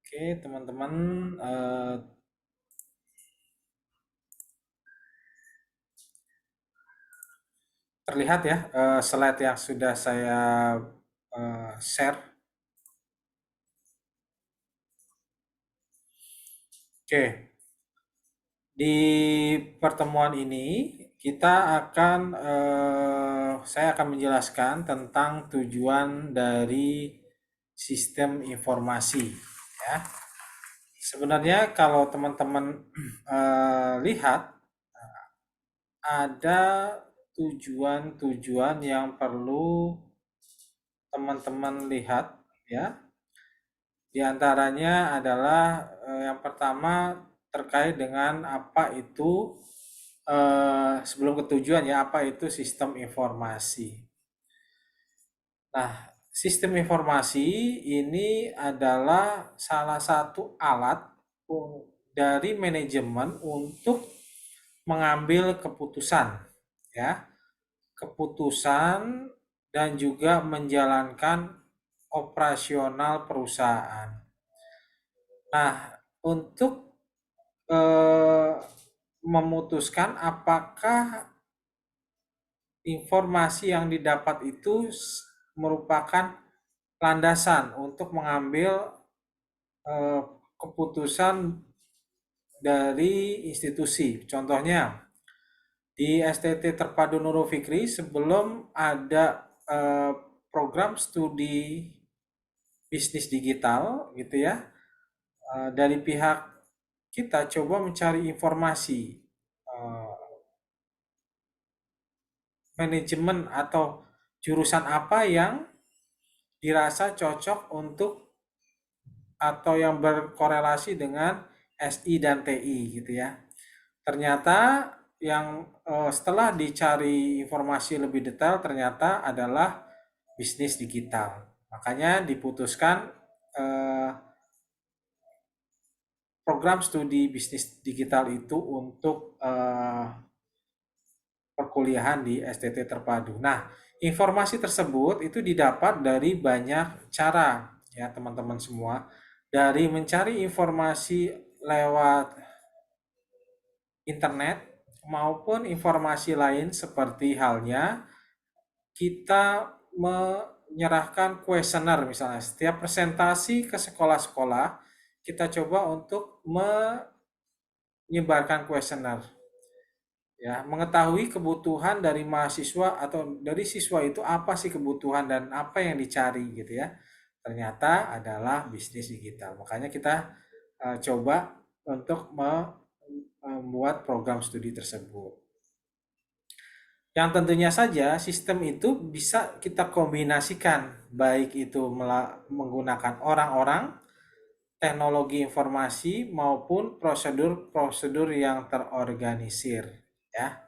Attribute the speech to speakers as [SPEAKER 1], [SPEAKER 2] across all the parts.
[SPEAKER 1] Oke, teman-teman, terlihat ya slide yang sudah saya share. Oke, di pertemuan ini saya akan menjelaskan tentang tujuan dari sistem informasi. Ya, sebenarnya kalau teman-teman lihat ada tujuan-tujuan yang perlu teman-teman lihat, ya. Di antaranya adalah yang pertama terkait dengan apa itu sebelum ke tujuan, ya, apa itu sistem informasi. Nah, sistem informasi ini adalah salah satu alat dari manajemen untuk mengambil keputusan, ya, keputusan dan juga menjalankan operasional perusahaan. Nah, untuk eh, memutuskan apakah informasi yang didapat itu merupakan landasan untuk mengambil eh, keputusan dari institusi. Contohnya, di STT Terpadu Nurul Fikri sebelum ada program studi bisnis digital gitu ya, dari pihak kita coba mencari informasi eh, manajemen atau jurusan apa yang dirasa cocok untuk atau yang berkorelasi dengan SI dan TI gitu ya. Ternyata yang setelah dicari informasi lebih detail ternyata adalah bisnis digital. Makanya diputuskan eh, program studi bisnis digital itu untuk perkuliahan di STT Terpadu. Nah, informasi tersebut itu didapat dari banyak cara ya teman-teman semua. Dari mencari informasi lewat internet maupun informasi lain seperti halnya kita menyerahkan kuesioner misalnya. Setiap presentasi ke sekolah-sekolah kita coba untuk menyebarkan kuesioner, ya, mengetahui kebutuhan dari mahasiswa atau dari siswa itu apa sih kebutuhan dan apa yang dicari gitu ya. Ternyata adalah bisnis digital. Makanya kita coba untuk membuat program studi tersebut. Yang tentunya saja sistem itu bisa kita kombinasikan baik itu menggunakan orang-orang, teknologi informasi maupun prosedur-prosedur yang terorganisir, ya.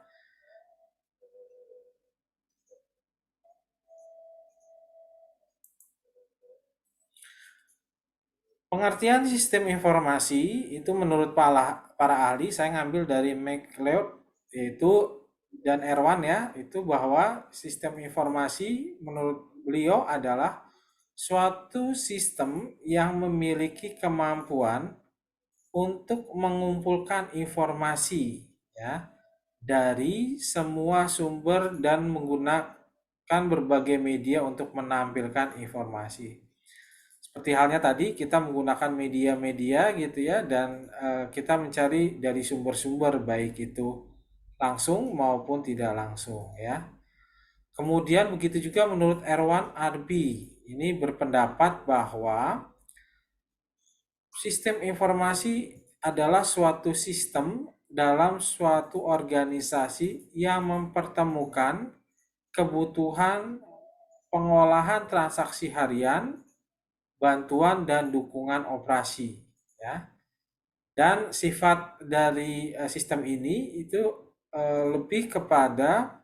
[SPEAKER 1] Pengertian sistem informasi itu menurut para ahli, saya ngambil dari MacLeod yaitu dan Erwan ya, itu bahwa sistem informasi menurut beliau adalah suatu sistem yang memiliki kemampuan untuk mengumpulkan informasi ya dari semua sumber dan menggunakan berbagai media untuk menampilkan informasi. Seperti halnya tadi kita menggunakan media-media gitu ya dan kita mencari dari sumber-sumber baik itu langsung maupun tidak langsung ya. Kemudian begitu juga menurut Erwan Arbi ini berpendapat bahwa sistem informasi adalah suatu sistem dalam suatu organisasi yang mempertemukan kebutuhan pengolahan transaksi harian, bantuan dan dukungan operasi ya. Dan sifat dari sistem ini itu lebih kepada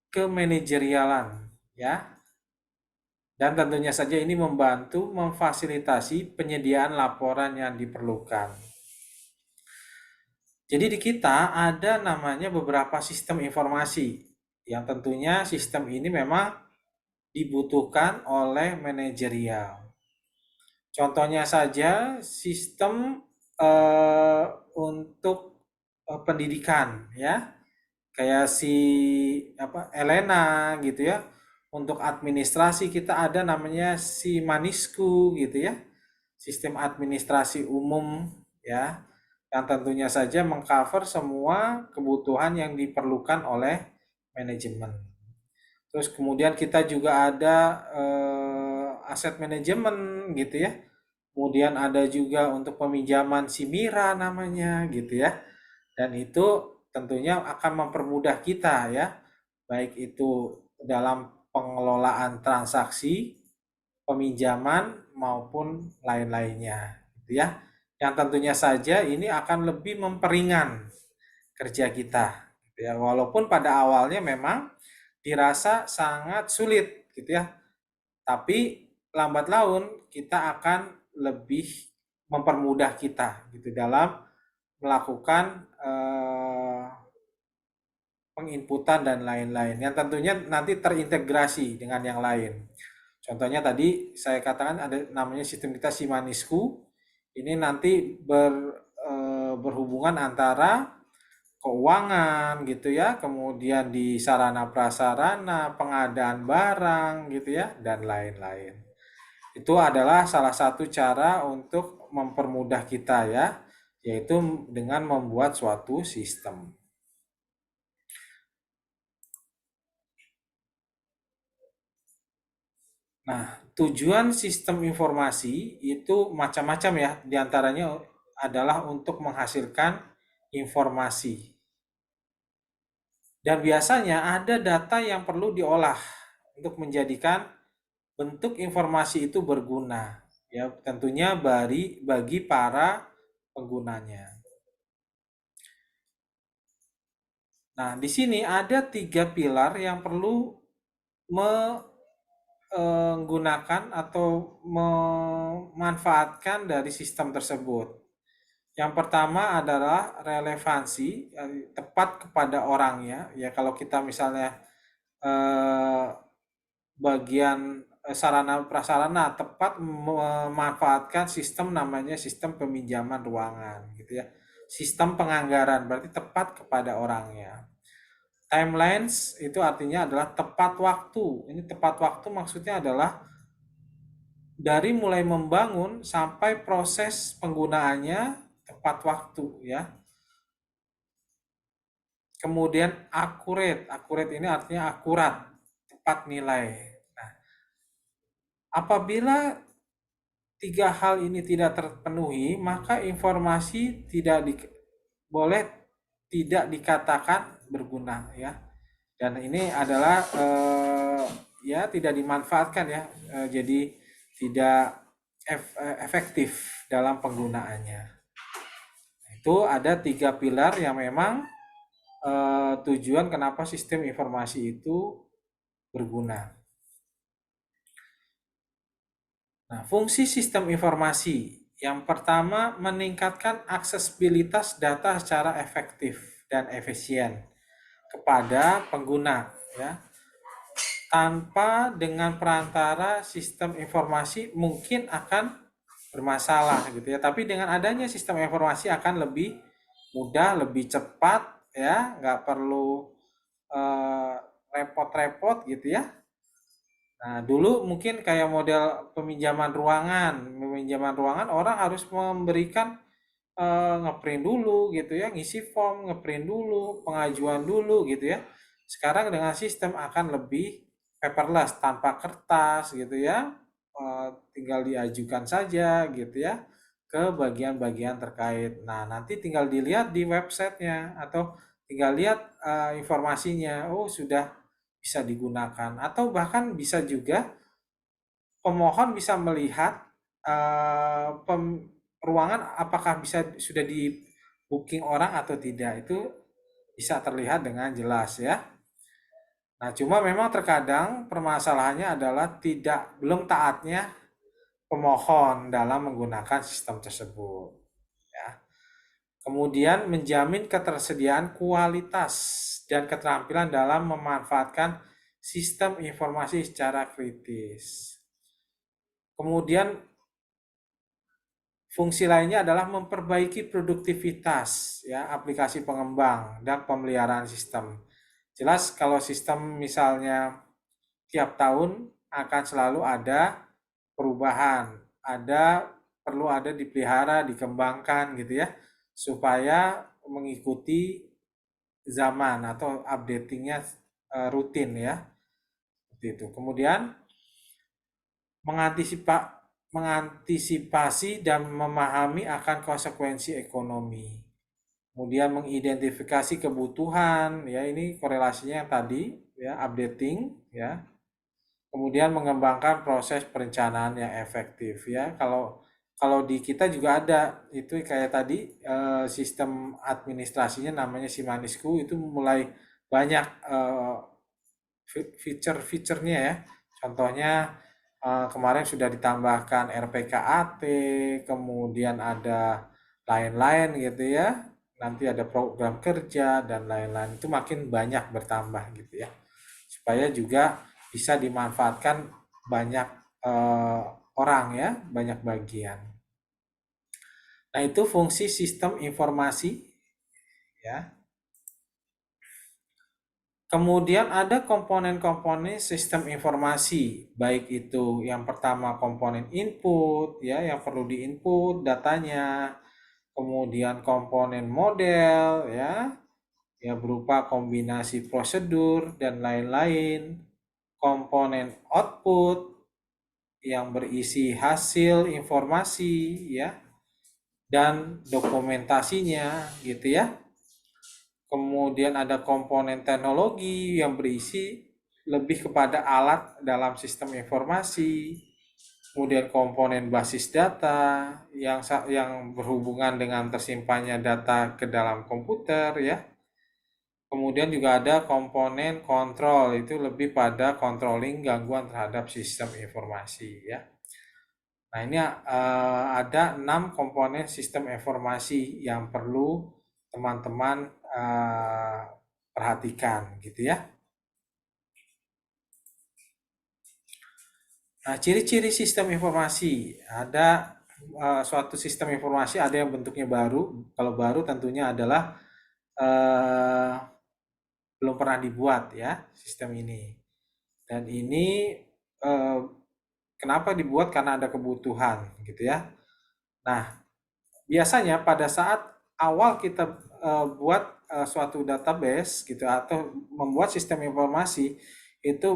[SPEAKER 1] kemanajerialan ya. Dan tentunya saja ini membantu memfasilitasi penyediaan laporan yang diperlukan. Jadi di kita ada namanya beberapa sistem informasi yang tentunya sistem ini memang dibutuhkan oleh manajerial. Contohnya saja sistem eh, untuk pendidikan ya, kayak si apa Elena gitu ya. Untuk administrasi kita ada namanya si Manisku gitu ya. Sistem administrasi umum ya, yang tentunya saja mengcover semua kebutuhan yang diperlukan oleh manajemen. Terus kemudian kita juga ada aset manajemen gitu ya. Kemudian ada juga untuk peminjaman si Mira namanya gitu ya. Dan itu tentunya akan mempermudah kita ya, baik itu dalam pengelolaan transaksi, peminjaman maupun lain-lainnya gitu ya. Yang tentunya saja ini akan lebih memperingan kerja kita gitu ya. Walaupun pada awalnya memang dirasa sangat sulit gitu ya. Tapi lambat laun kita akan lebih mempermudah kita gitu dalam melakukan penginputan dan lain-lain yang tentunya nanti terintegrasi dengan yang lain. Contohnya tadi saya katakan ada namanya sistem kita Simanisku. Ini nanti berhubungan antara keuangan gitu ya, kemudian di sarana prasarana, pengadaan barang gitu ya, dan lain-lain. Itu adalah salah satu cara untuk mempermudah kita ya, yaitu dengan membuat suatu sistem. Nah, tujuan sistem informasi itu macam-macam ya, diantaranya adalah untuk menghasilkan informasi. Dan biasanya ada data yang perlu diolah untuk menjadikan bentuk informasi itu berguna. Ya, tentunya bagi para penggunanya. Nah, di sini ada tiga pilar yang perlu menggunakan atau memanfaatkan dari sistem tersebut. Yang pertama adalah relevansi, tepat kepada orangnya. Ya, kalau kita misalnya eh, bagian sarana prasarana tepat memanfaatkan sistem namanya sistem peminjaman ruangan gitu ya. Sistem penganggaran berarti tepat kepada orangnya. Timelines itu artinya adalah tepat waktu. Ini tepat waktu maksudnya adalah dari mulai membangun sampai proses penggunaannya tepat waktu ya. Kemudian accurate. Accurate ini artinya akurat, tepat nilai. Nah, apabila tiga hal ini tidak terpenuhi, maka informasi boleh tidak dikatakan berguna ya. Dan ini adalah ya tidak dimanfaatkan ya. Jadi tidak efektif dalam penggunaannya. Itu ada tiga pilar yang memang tujuan kenapa sistem informasi itu berguna. Nah, fungsi sistem informasi yang pertama meningkatkan aksesibilitas data secara efektif dan efisien kepada pengguna ya. Tanpa dengan perantara sistem informasi mungkin akan bermasalah gitu ya. Tapi dengan adanya sistem informasi akan lebih mudah, lebih cepat ya, nggak perlu eh, repot-repot gitu ya. Nah, dulu mungkin kayak model peminjaman ruangan orang harus memberikan ngeprint dulu gitu ya, ngisi form, ngeprint dulu, pengajuan dulu gitu ya. Sekarang dengan sistem akan lebih paperless, tanpa kertas gitu ya. Tinggal diajukan saja gitu ya ke bagian-bagian terkait. Nah, nanti tinggal dilihat di websitenya atau tinggal lihat informasinya. Oh, sudah bisa digunakan atau bahkan bisa juga pemohon bisa melihat ruangan apakah sudah di booking orang atau tidak itu bisa terlihat dengan jelas ya. Nah, cuma memang terkadang permasalahannya adalah belum taatnya pemohon dalam menggunakan sistem tersebut ya. Kemudian menjamin ketersediaan kualitas dan keterampilan dalam memanfaatkan sistem informasi secara kritis. Kemudian Fungsi lainnya adalah memperbaiki produktivitas ya aplikasi pengembang dan pemeliharaan sistem. Jelas kalau sistem misalnya tiap tahun akan selalu ada perubahan, perlu ada dipelihara, dikembangkan gitu ya, supaya mengikuti zaman atau updatingnya rutin ya, seperti itu. Kemudian mengantisipasi dan memahami akan konsekuensi ekonomi. Kemudian mengidentifikasi kebutuhan, ya ini korelasinya yang tadi, ya updating, ya. Kemudian mengembangkan proses perencanaan yang efektif, ya. Kalau di kita juga ada itu kayak tadi sistem administrasinya namanya Simanisku itu mulai banyak feature-featurenya ya. Contohnya kemarin sudah ditambahkan RPKAT, kemudian ada lain-lain gitu ya. Nanti ada program kerja dan lain-lain. Itu makin banyak bertambah gitu ya. Supaya juga bisa dimanfaatkan banyak eh, orang ya, banyak bagian. Nah, itu fungsi sistem informasi ya. Kemudian ada komponen-komponen sistem informasi, baik itu yang pertama komponen input ya yang perlu diinput datanya, kemudian komponen model ya berupa kombinasi prosedur dan lain-lain, komponen output yang berisi hasil informasi ya dan dokumentasinya gitu ya. Kemudian ada komponen teknologi yang berisi lebih kepada alat dalam sistem informasi. Kemudian komponen basis data yang berhubungan dengan tersimpannya data ke dalam komputer ya. Kemudian juga ada komponen kontrol, itu lebih pada controlling gangguan terhadap sistem informasi ya. Nah, ini ada 6 komponen sistem informasi yang perlu teman-teman perhatikan gitu ya. Nah, ciri-ciri sistem informasi ada suatu sistem informasi ada yang bentuknya baru. Kalau baru tentunya adalah uh, belum pernah dibuat ya sistem ini. Dan ini uh, kenapa dibuat karena ada kebutuhan gitu ya. Nah, biasanya pada saat awal kita buat suatu database gitu atau membuat sistem informasi itu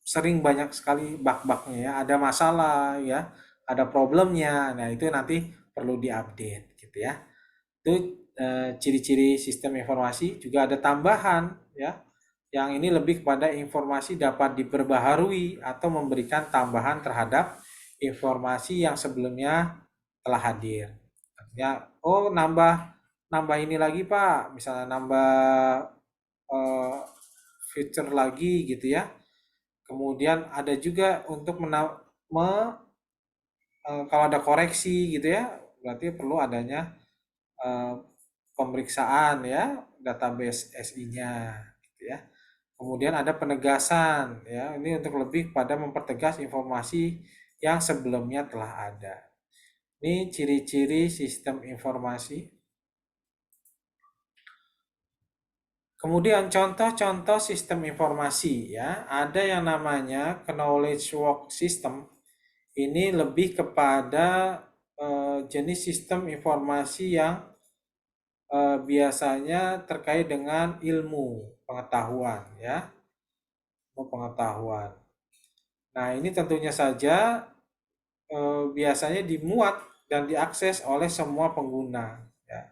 [SPEAKER 1] sering banyak sekali bug-bugnya ya, ada masalah ya, ada problemnya. Nah, itu nanti perlu diupdate gitu ya. Itu ciri-ciri sistem informasi. Juga ada tambahan ya. Yang ini lebih kepada informasi dapat diperbaharui atau memberikan tambahan terhadap informasi yang sebelumnya telah hadir. Artinya, oh nambah nambah ini lagi Pak, misalnya nambah eh, feature lagi gitu ya. Kemudian ada juga untuk kalau ada koreksi gitu ya, berarti perlu adanya eh, pemeriksaan ya database SI-nya gitu ya. Kemudian ada penegasan ya, ini untuk lebih pada mempertegas informasi yang sebelumnya telah ada. Ini ciri-ciri sistem informasi. Kemudian contoh-contoh sistem informasi ya, ada yang namanya knowledge work system. Ini lebih kepada jenis sistem informasi yang biasanya terkait dengan ilmu pengetahuan ya, pengetahuan. Nah, ini tentunya saja biasanya dimuat dan diakses oleh semua pengguna ya,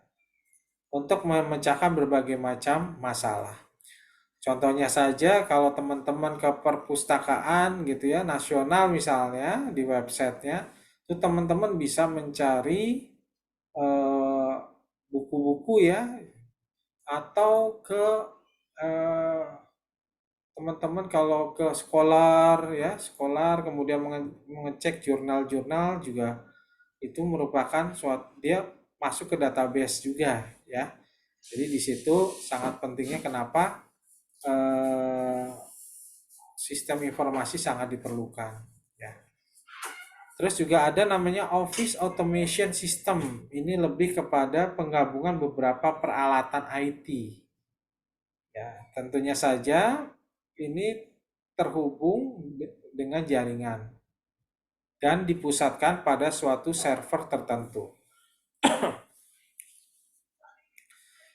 [SPEAKER 1] untuk memecahkan berbagai macam masalah. Contohnya saja kalau teman-teman ke perpustakaan gitu ya, nasional misalnya di websitenya, itu teman-teman bisa mencari eh, buku-buku ya, atau ke eh, teman-teman kalau ke Scholar ya, Scholar kemudian mengecek jurnal-jurnal juga itu merupakan suatu dia masuk ke database juga ya. Jadi di situ sangat pentingnya kenapa eh, sistem informasi sangat diperlukan ya. Terus juga ada namanya Office Automation System. Ini lebih kepada penggabungan beberapa peralatan IT. Ya, tentunya saja ini terhubung dengan jaringan dan dipusatkan pada suatu server tertentu.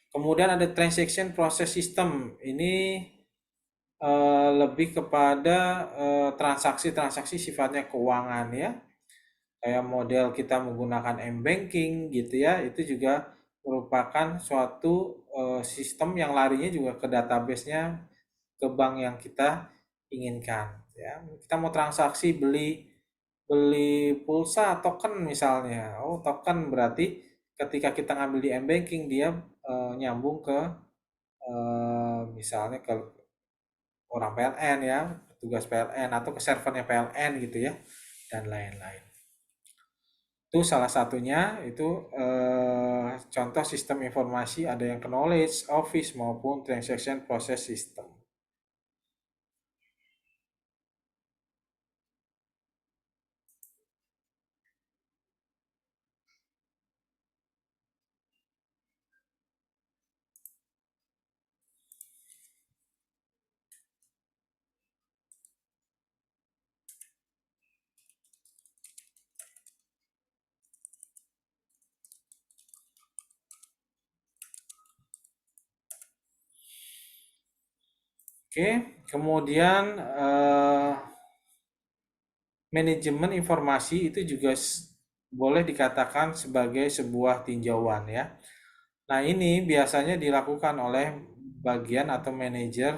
[SPEAKER 1] Kemudian ada Transaction Process System. Ini lebih kepada transaksi-transaksi sifatnya keuangan ya. Kayak model kita menggunakan m-banking gitu ya, itu juga merupakan suatu sistem yang larinya juga ke database-nya, ke bank yang kita inginkan ya. Kita mau transaksi beli beli pulsa token misalnya. Oh, token berarti ketika kita ngambil di m-banking dia nyambung ke misalnya ke orang PLN ya, petugas PLN atau ke servernya PLN gitu ya, dan lain-lain. Itu salah satunya itu contoh sistem informasi ada yang knowledge, office maupun transaction process system. Oke, kemudian manajemen informasi itu juga boleh dikatakan sebagai sebuah tinjauan ya. Nah, ini biasanya dilakukan oleh bagian atau manajer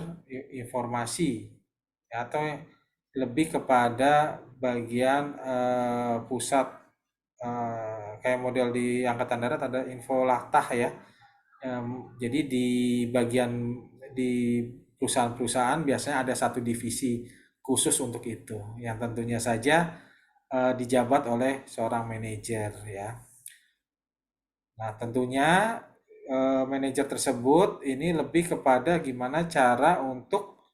[SPEAKER 1] informasi ya, atau lebih kepada bagian pusat kayak model di Angkatan Darat ada Infolatah ya. Jadi di bagian di perusahaan-perusahaan biasanya ada satu divisi khusus untuk itu yang tentunya saja dijabat oleh seorang manajer ya. Nah, tentunya manajer tersebut ini lebih kepada gimana cara untuk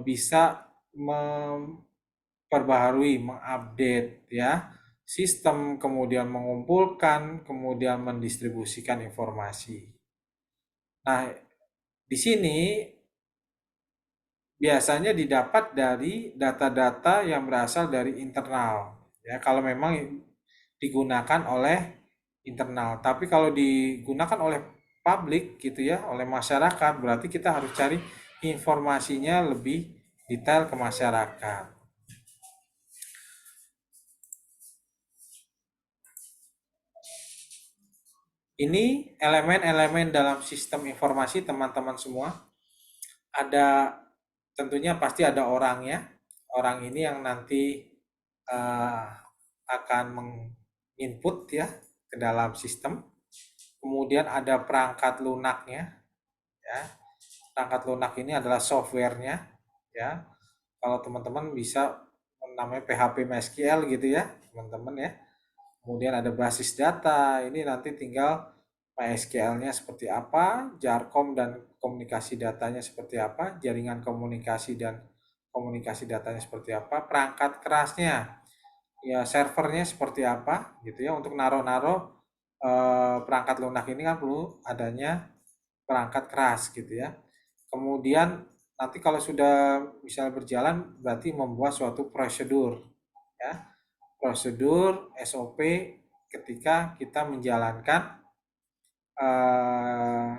[SPEAKER 1] bisa memperbaharui, mengupdate ya sistem, kemudian mengumpulkan, kemudian mendistribusikan informasi. Nah, di sini biasanya didapat dari data-data yang berasal dari internal. Ya, kalau memang digunakan oleh internal. Tapi kalau digunakan oleh publik gitu ya, oleh masyarakat, berarti kita harus cari informasinya lebih detail ke masyarakat. Ini elemen-elemen dalam sistem informasi teman-teman semua. Ada tentunya pasti ada orangnya. Orang ini yang nanti uh, akan menginput ya ke dalam sistem. Kemudian ada perangkat lunaknya ya. Perangkat lunak ini adalah softwarenya ya. Kalau teman-teman bisa namanya PHP MySQL gitu ya, teman-teman ya. Kemudian ada basis data. Ini nanti tinggal MySQL-nya seperti apa, Jarkom dan komunikasi datanya seperti apa, jaringan komunikasi dan komunikasi datanya seperti apa, perangkat kerasnya, ya servernya seperti apa, gitu ya. Untuk naro-naro perangkat lunak ini kan perlu adanya perangkat keras, gitu ya. Kemudian nanti kalau sudah bisa berjalan, berarti membuat suatu prosedur, ya, prosedur SOP ketika kita menjalankan eh,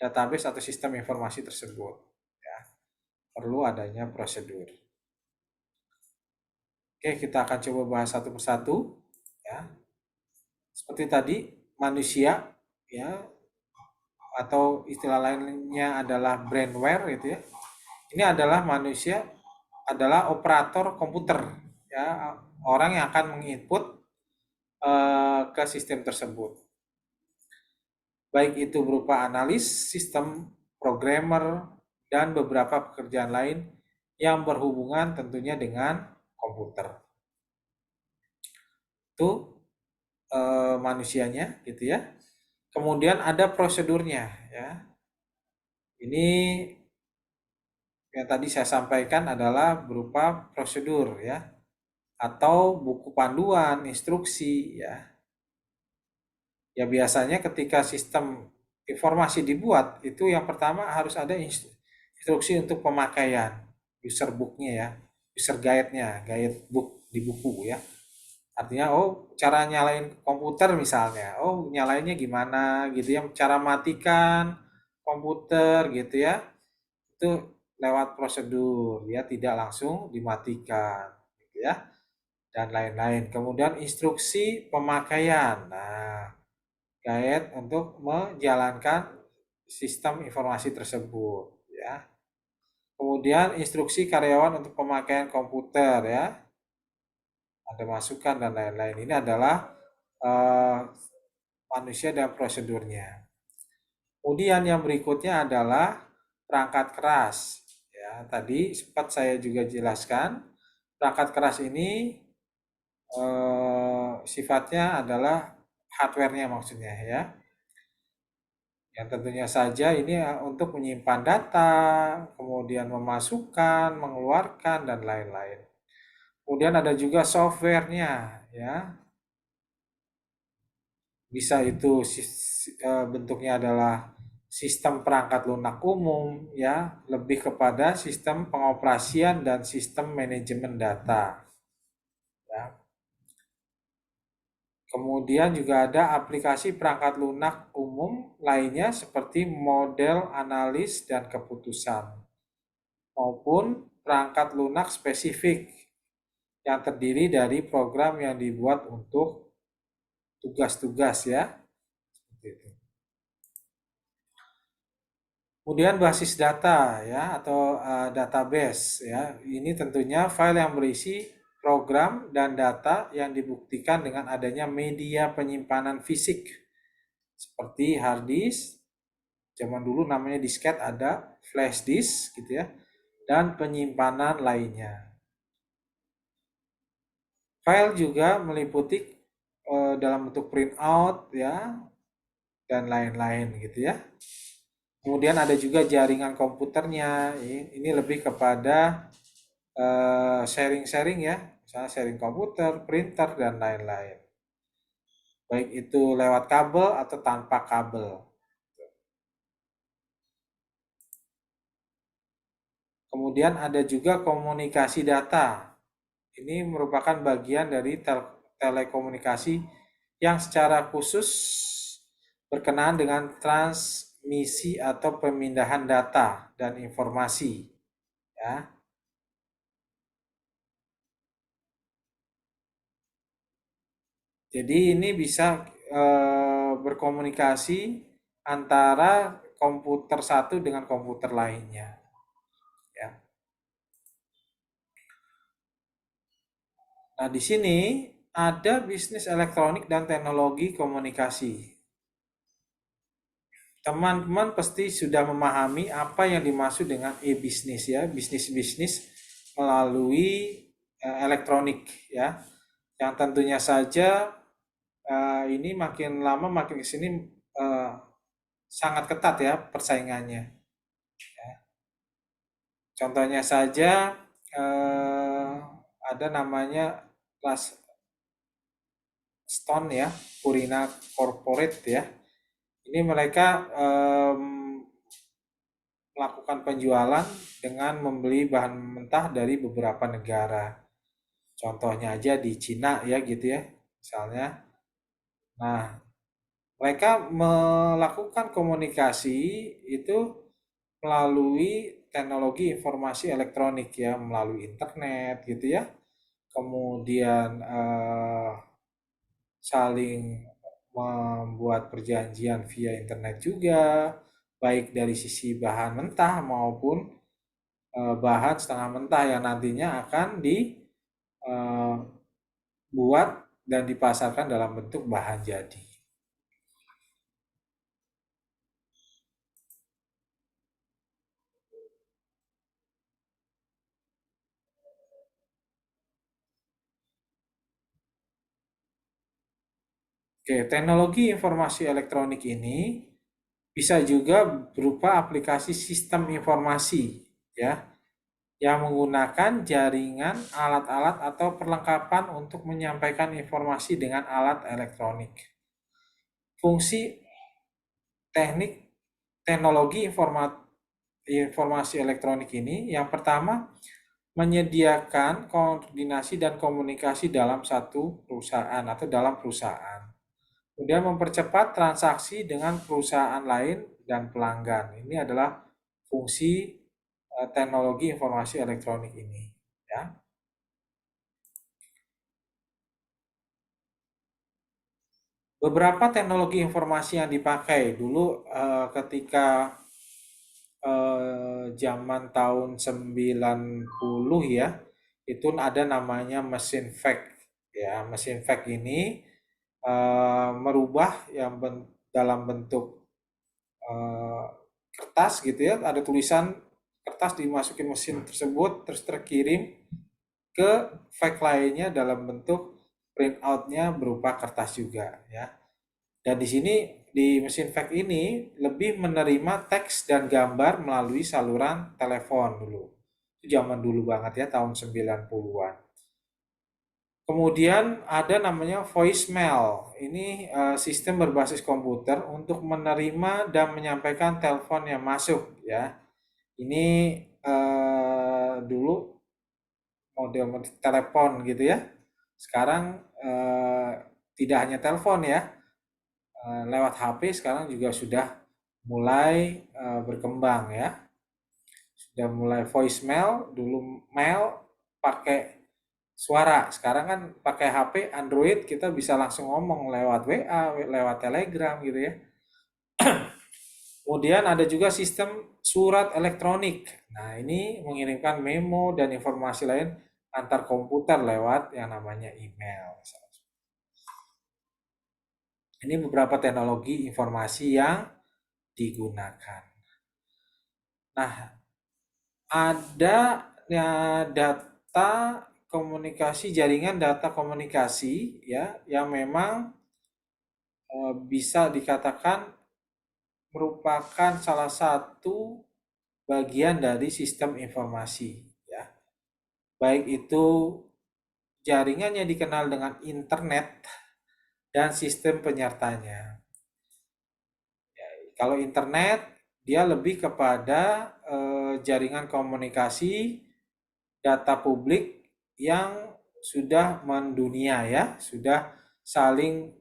[SPEAKER 1] database atau sistem informasi tersebut. Ya, perlu adanya prosedur. Oke, kita akan coba bahas satu persatu. Ya, seperti tadi manusia, ya, atau istilah lainnya adalah brainware gitu ya. Ini adalah manusia adalah operator komputer, ya, orang yang akan menginput ke sistem tersebut. Baik itu berupa analis sistem, programmer, dan beberapa pekerjaan lain yang berhubungan tentunya dengan komputer. Itu manusianya gitu ya. Kemudian ada prosedurnya ya. Ini yang tadi saya sampaikan adalah berupa prosedur ya. atau buku panduan, instruksi ya. Ya biasanya ketika sistem informasi dibuat, itu yang pertama harus ada instruksi untuk pemakaian, user booknya ya, user guide-nya, guide book di buku ya. Artinya, oh cara nyalain komputer misalnya, oh nyalainnya gimana gitu ya, cara matikan komputer gitu ya, itu lewat prosedur ya, tidak langsung dimatikan gitu ya, dan lain-lain. Kemudian instruksi pemakaian. Nah, guide untuk menjalankan sistem informasi tersebut ya. Kemudian instruksi karyawan untuk pemakaian komputer ya, ada masukan dan lain-lain. Ini adalah uh, manusia dan prosedurnya. Kemudian yang berikutnya adalah perangkat keras. Ya, tadi sempat saya juga jelaskan, perangkat keras ini sifatnya adalah hardware-nya maksudnya ya. Yang tentunya saja ini untuk menyimpan data, kemudian memasukkan, mengeluarkan, dan lain-lain. Kemudian ada juga software-nya, ya. Bisa itu bentuknya adalah sistem perangkat lunak umum, ya, lebih kepada sistem pengoperasian dan sistem manajemen data. Ya. Kemudian juga ada aplikasi perangkat lunak umum lainnya seperti model analis dan keputusan, maupun perangkat lunak spesifik yang terdiri dari program yang dibuat untuk tugas-tugas ya. Kemudian basis data ya, atau database ya. Ini tentunya file yang berisi program dan data yang dibuktikan dengan adanya media penyimpanan fisik seperti hard disk, zaman dulu namanya disket, ada flash disk gitu ya, dan penyimpanan lainnya. File juga meliputi dalam bentuk printout ya, dan lain-lain gitu ya. Kemudian ada juga jaringan komputernya. Ini lebih kepada sharing-sharing ya, misalnya sharing komputer, printer, dan lain-lain. Baik itu lewat kabel atau tanpa kabel. Kemudian ada juga komunikasi data. Ini merupakan bagian dari telekomunikasi yang secara khusus berkenaan dengan transmisi atau pemindahan data dan informasi. Ya. Jadi ini bisa berkomunikasi antara komputer satu dengan komputer lainnya. Ya. Nah di sini ada bisnis elektronik dan teknologi komunikasi. Teman-teman pasti sudah memahami apa yang dimaksud dengan e-bisnis ya, bisnis-bisnis melalui elektronik ya. Yang tentunya saja ini makin lama makin ke sini sangat ketat ya persaingannya. Contohnya saja ada namanya Stone ya, Purina Corporate ya. Ini mereka melakukan penjualan dengan membeli bahan mentah dari beberapa negara. Contohnya aja di Cina ya gitu ya, misalnya. Nah, mereka melakukan komunikasi itu melalui teknologi informasi elektronik ya, melalui internet gitu ya. Kemudian saling membuat perjanjian via internet juga, baik dari sisi bahan mentah maupun bahan setengah mentah yang nantinya akan dibuat dan dipasarkan dalam bentuk bahan jadi. Oke, teknologi informasi elektronik ini bisa juga berupa aplikasi sistem informasi, ya. yang menggunakan jaringan, alat-alat atau perlengkapan untuk menyampaikan informasi dengan alat elektronik. Fungsi teknik teknologi informasi elektronik ini yang pertama menyediakan koordinasi dan komunikasi dalam satu perusahaan atau dalam perusahaan. Kemudian mempercepat transaksi dengan perusahaan lain dan pelanggan. Ini adalah fungsi teknologi informasi elektronik ini, ya. Beberapa teknologi informasi yang dipakai dulu ketika zaman tahun 90 ya, itu ada namanya mesin fax. Ya, mesin fax ini merubah yang dalam bentuk eh, kertas gitu ya, ada tulisan kertas dimasukin mesin tersebut terus terkirim ke fax lainnya dalam bentuk printoutnya berupa kertas juga ya. Dan di sini di mesin fax ini lebih menerima teks dan gambar melalui saluran telepon dulu. Itu zaman dulu banget ya, tahun 90-an. Kemudian ada namanya voicemail. Ini sistem berbasis komputer untuk menerima dan menyampaikan telepon yang masuk ya. Ini dulu model telepon gitu ya. Sekarang tidak hanya telepon ya, lewat HP sekarang juga sudah mulai berkembang ya. Sudah mulai voicemail, dulu mail pakai suara. Sekarang kan pakai HP Android kita bisa langsung ngomong lewat WA, lewat Telegram gitu ya. Kemudian ada juga sistem surat elektronik. Nah, ini mengirimkan memo dan informasi lain antar komputer lewat yang namanya email. Ini beberapa teknologi informasi yang digunakan. Nah, ada ya, data komunikasi, jaringan data komunikasi ya yang memang bisa dikatakan merupakan salah satu bagian dari sistem informasi ya. Baik itu jaringannya dikenal dengan internet dan sistem penyertanya. Kalau internet dia lebih kepada jaringan komunikasi data publik yang sudah mendunia ya, sudah saling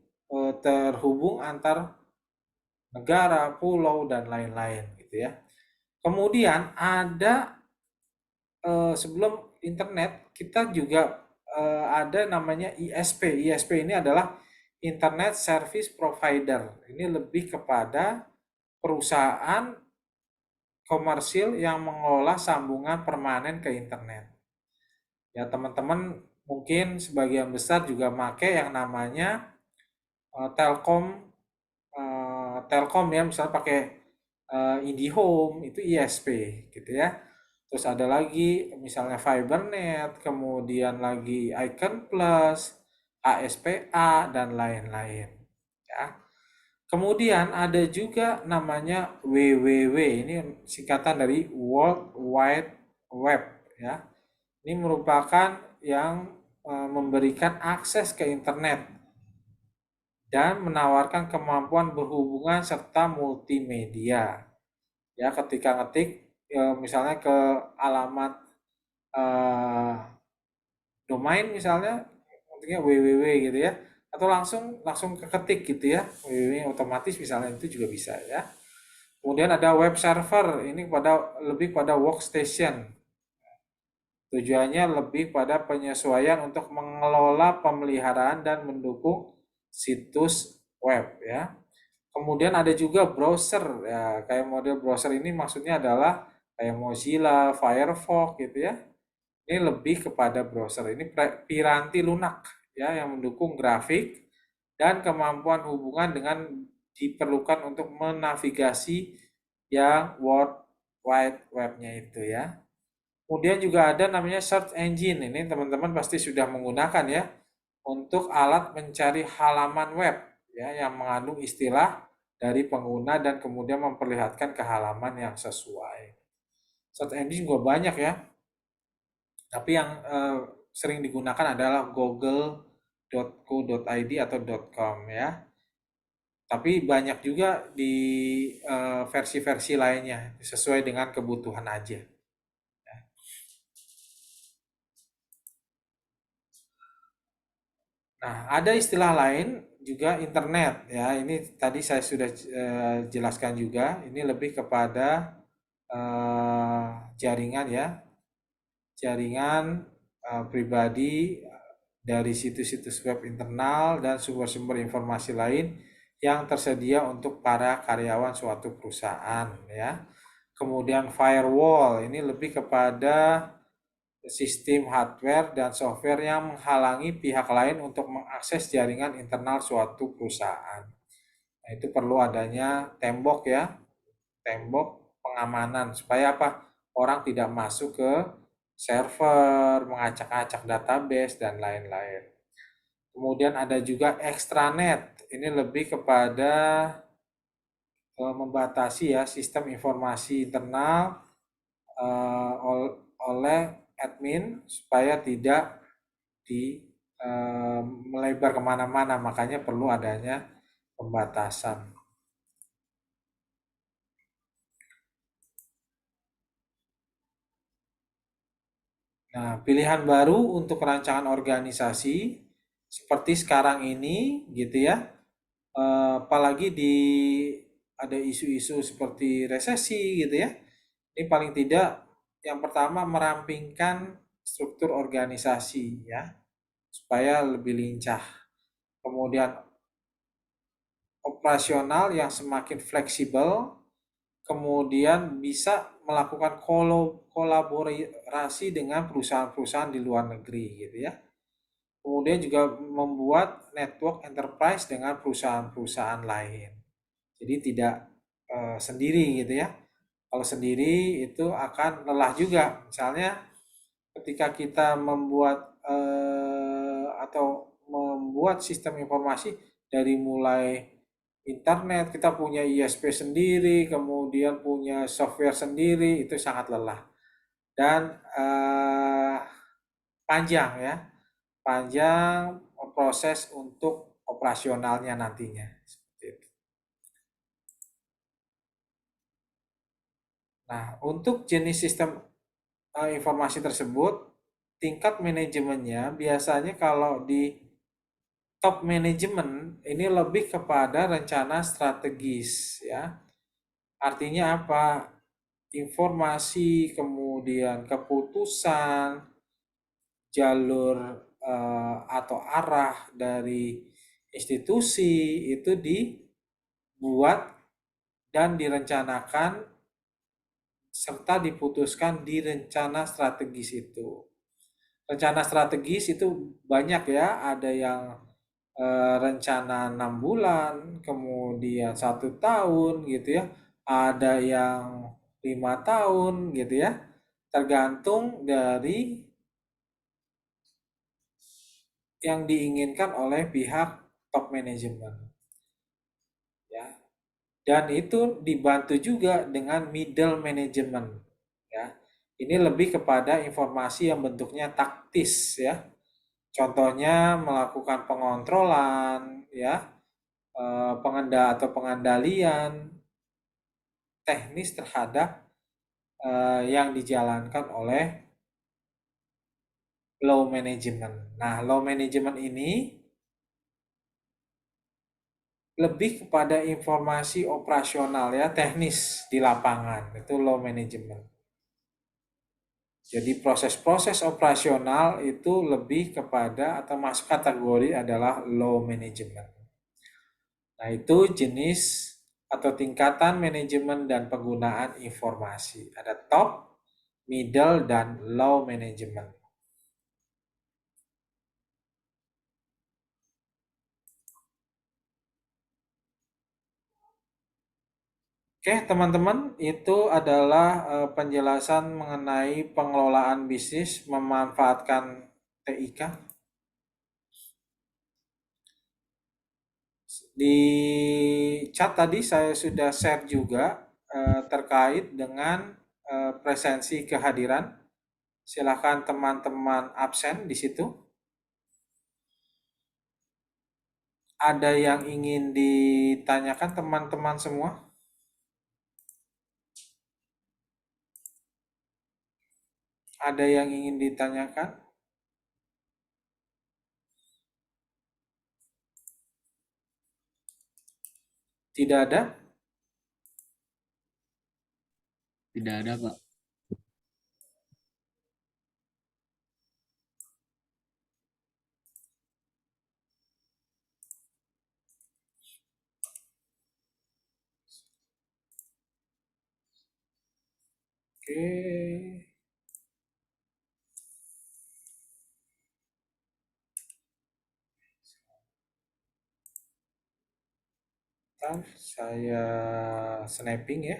[SPEAKER 1] terhubung antar negara, pulau dan lain-lain gitu ya. Kemudian ada sebelum internet kita juga ada namanya ISP. ISP ini adalah Internet Service Provider. Ini lebih kepada perusahaan komersil yang mengelola sambungan permanen ke internet. Ya, teman-teman mungkin sebagian besar juga pakai yang namanya Telkom, Telkom ya, misalnya pakai IndiHome itu ISP gitu ya. Terus ada lagi misalnya FiberNet, kemudian lagi Icon Plus, ASPA dan lain-lain ya. Kemudian ada juga namanya WWW, ini singkatan dari World Wide Web ya. Ini merupakan yang memberikan akses ke internet dan menawarkan kemampuan berhubungan serta multimedia. Ya, ketika ngetik ya, misalnya ke alamat eh, domain misalnya, ngetiknya www gitu ya, atau langsung langsung keketik gitu ya, www otomatis misalnya itu juga bisa ya. Kemudian ada web server, ini lebih pada workstation. Tujuannya lebih pada penyesuaian untuk mengelola pemeliharaan dan mendukung situs web ya. Kemudian ada juga browser ya, kayak model browser ini maksudnya adalah kayak Mozilla, Firefox gitu ya. Ini lebih kepada browser. Ini piranti lunak ya yang mendukung grafik dan kemampuan hubungan dengan diperlukan untuk menavigasi yang World Wide Web-nya itu ya. Kemudian juga ada namanya search engine. Ini teman-teman pasti sudah menggunakan ya untuk alat mencari halaman web ya yang mengandung istilah dari pengguna dan kemudian memperlihatkan ke halaman yang sesuai. Search engine juga banyak ya. Tapi yang sering digunakan adalah google.co.id atau .com ya. Tapi banyak juga di versi-versi lainnya sesuai dengan kebutuhan aja. Nah, ada istilah lain juga internet ya. Ini tadi saya sudah jelaskan juga. Ini lebih kepada eh, jaringan ya, jaringan pribadi dari situs-situs web internal dan sumber-sumber informasi lain yang tersedia untuk para karyawan suatu perusahaan ya. Kemudian firewall ini lebih kepada sistem hardware dan software yang menghalangi pihak lain untuk mengakses jaringan internal suatu perusahaan. Nah, itu perlu adanya tembok ya, tembok pengamanan supaya apa? Orang tidak masuk ke server, mengacak-acak database dan lain-lain. Kemudian ada juga extranet. Ini lebih kepada membatasi ya sistem informasi internal oleh admin supaya tidak di melebar kemana-mana. Makanya perlu adanya pembatasan. Nah, pilihan baru untuk rancangan organisasi seperti sekarang ini gitu ya. Apalagi di ada isu-isu seperti resesi gitu ya. Ini paling tidak yang pertama merampingkan struktur organisasi ya supaya lebih lincah. Kemudian operasional yang semakin fleksibel, kemudian bisa melakukan kolaborasi dengan perusahaan-perusahaan di luar negeri gitu ya. Kemudian juga membuat network enterprise dengan perusahaan-perusahaan lain. Jadi tidak sendiri gitu ya. Kalau sendiri itu akan lelah juga. Misalnya ketika kita membuat atau membuat sistem informasi dari mulai internet, kita punya ISP sendiri, kemudian punya software sendiri, itu sangat lelah dan panjang ya, panjang proses untuk operasionalnya nantinya. Nah, untuk jenis sistem informasi tersebut, tingkat manajemennya biasanya kalau di top manajemen ini lebih kepada rencana strategis ya. Artinya apa? Informasi, kemudian keputusan, jalur atau arah dari institusi itu dibuat dan direncanakan serta diputuskan di rencana strategis itu. Rencana strategis itu banyak ya, ada yang rencana 6 bulan, kemudian 1 tahun gitu ya, ada yang 5 tahun gitu ya, tergantung dari yang diinginkan oleh pihak top manajemen ya. Dan itu dibantu juga dengan middle management ya. Ini lebih kepada informasi yang bentuknya taktis ya. Contohnya melakukan pengontrolan ya, pengandalian teknis terhadap yang dijalankan oleh low management. Nah, low management ini lebih kepada informasi operasional ya, teknis di lapangan. Itu low management. Jadi proses-proses operasional itu lebih kepada atau masuk kategori adalah low management. Nah, itu jenis atau tingkatan manajemen dan penggunaan informasi. Ada top, middle, dan low management. Oke, teman-teman, itu adalah penjelasan mengenai pengelolaan bisnis memanfaatkan TIK. Di chat tadi saya sudah share juga terkait dengan presensi kehadiran. Silakan teman-teman absen di situ. Ada yang ingin ditanyakan teman-teman semua? Ada yang ingin ditanyakan? Tidak ada?
[SPEAKER 2] Tidak ada, Pak.
[SPEAKER 1] Oke. Bentar, saya snapping ya.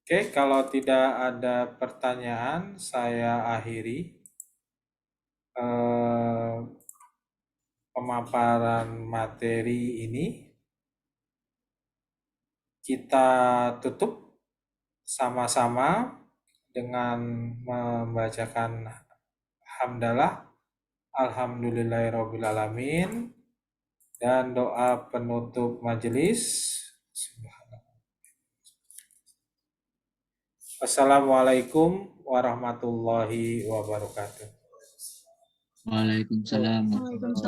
[SPEAKER 1] Oke, kalau tidak ada pertanyaan, saya akhiri eh, pemaparan materi ini. Kita tutup sama-sama dengan membacakan hamdalah, alhamdulillahirobbilalamin, dan doa penutup majelis. Assalamualaikum warahmatullahi wabarakatuh.
[SPEAKER 2] Waalaikumsalam warahmatullahi wabarakatuh.